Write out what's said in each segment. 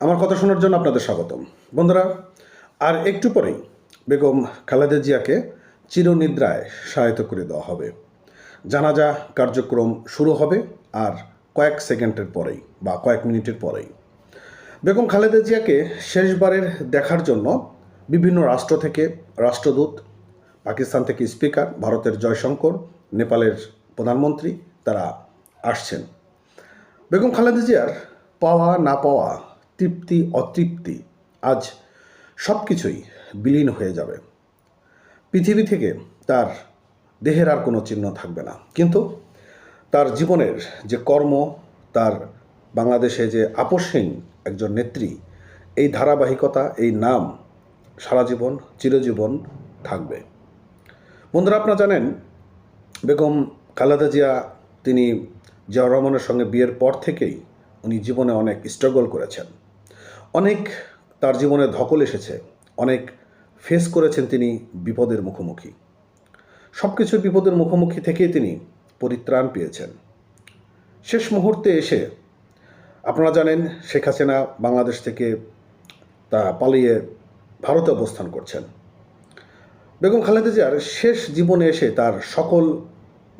আমার কথা শোনার জন্য আপনাদের স্বাগতম। বন্ধুরা, আর একটু পরেই বেগম খালেদা জিয়াকে চিরনিদ্রায় শায়িত করে দেওয়া হবে। জানাজা কার্যক্রম শুরু হবে আর কয়েক সেকেন্ডের পরেই বা কয়েক মিনিটের পরেই। বেগম খালেদা জিয়াকে শেষবারের দেখার জন্য বিভিন্ন রাষ্ট্র থেকে রাষ্ট্রদূত, পাকিস্তান থেকে স্পিকার, ভারতের জয়শঙ্কর, নেপালের প্রধানমন্ত্রী তারা আসছেন। বেগম খালেদা জিয়ার পাওয়া না পাওয়া, তৃপ্তি অতৃপ্তি, আজ সব কিছুই বিলীন হয়ে যাবে। পৃথিবী থেকে তার দেহের আর কোনো চিহ্ন থাকবে না, কিন্তু তার জীবনের যে কর্ম, তার বাংলাদেশে যে আপসহীন একজন নেত্রী, এই ধারাবাহিকতা, এই নাম সারা জীবন চিরজীবন থাকবে। বন্ধুরা, আপনারা জানেন বেগম খালেদা জিয়া তিনি জিয়াউর রহমানের সঙ্গে বিয়ের পর থেকেই উনি জীবনে অনেক স্ট্রাগল করেছেন, অনেক তার জীবনে ধকল এসেছে, অনেক ফেস করেছেন তিনি বিপদের মুখোমুখি। সব কিছুর বিপদের মুখোমুখি থেকেই তিনি পরিত্রাণ পেয়েছেন। শেষ মুহূর্তে এসে আপনারা জানেন শেখ হাসিনা বাংলাদেশ থেকে তা পালিয়ে ভারতে অবস্থান করছেন। বেগম খালেদা জিয়ার শেষ জীবনে এসে তার সকল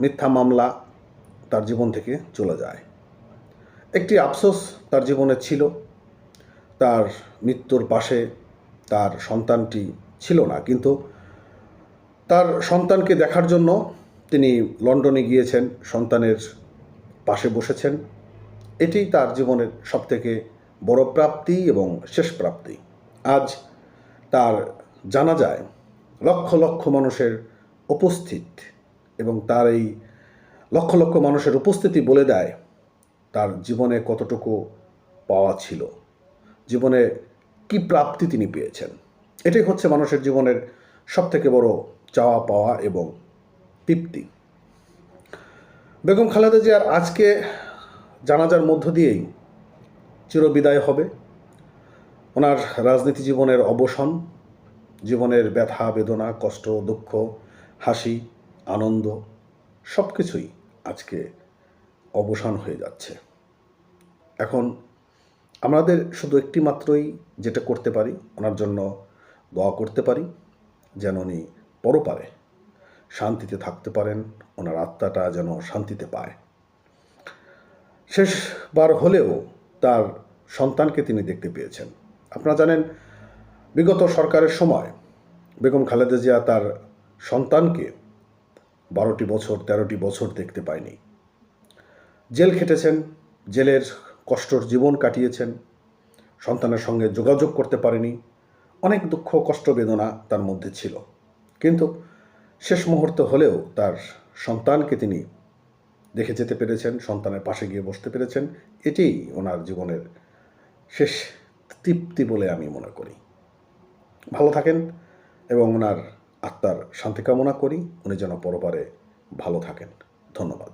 মিথ্যা মামলা তার জীবন থেকে চলে যায়। একটি আফসোস তার জীবনে ছিল, তার মৃত্যুর পাশে তার সন্তানটি ছিল না, কিন্তু তার সন্তানকে দেখার জন্য তিনি লন্ডনে গিয়েছেন, সন্তানের পাশে বসেছেন। এটি তার জীবনের সবথেকে বড় প্রাপ্তি এবং শেষ প্রাপ্তি। আজ তার জানাজায় লক্ষ লক্ষ মানুষের উপস্থিত, এবং তার এই লক্ষ লক্ষ মানুষের উপস্থিতি বলে দেয় তার জীবনে কতটুকু পাওয়া ছিল, জীবনে কি প্রাপ্তি তিনি পেয়েছেন। এটাই হচ্ছে মানুষের জীবনের সবথেকে বড় চাওয়া পাওয়া এবং তৃপ্তি। বেগম খালেদা জিয়ার আজকে জানাজার মধ্য দিয়েই চিরবিদায় হবে। ওনার রাজনীতি জীবনের অবসান, জীবনের ব্যথা বেদনা, কষ্ট, দুঃখ, হাসি, আনন্দ সব কিছুই আজকে অবসান হয়ে যাচ্ছে। এখন আমাদের শুধু একটি মাত্রই যেটা করতে পারি, ওনার জন্য দোয়া করতে পারি যেন উনি পরপারে শান্তিতে থাকতে পারেন, ওনার আত্মাটা যেন শান্তিতে পায়। শেষবার হলেও তার সন্তানকে তিনি দেখতে পেয়েছেন। আপনারা জানেন বিগত সরকারের সময় বেগম খালেদা জিয়া তার সন্তানকে 12টি বছর 13টি বছর দেখতে পায়নি। জেল খেটেছেন, জেলের কষ্টর জীবন কাটিয়েছেন, সন্তানের সঙ্গে যোগাযোগ করতে পারেনি, অনেক দুঃখ কষ্ট বেদনা তার মধ্যে ছিল, কিন্তু শেষ মুহূর্তে হলেও তার সন্তানকে তিনি দেখে যেতে পেরেছেন, সন্তানের পাশে গিয়ে বসতে পেরেছেন। এটিই ওনার জীবনের শেষ তৃপ্তি বলে আমি মনে করি। ভালো থাকেন এবং ওনার আত্মার শান্তি কামনা করি, উনি যেন পরপারে ভালো থাকেন। ধন্যবাদ।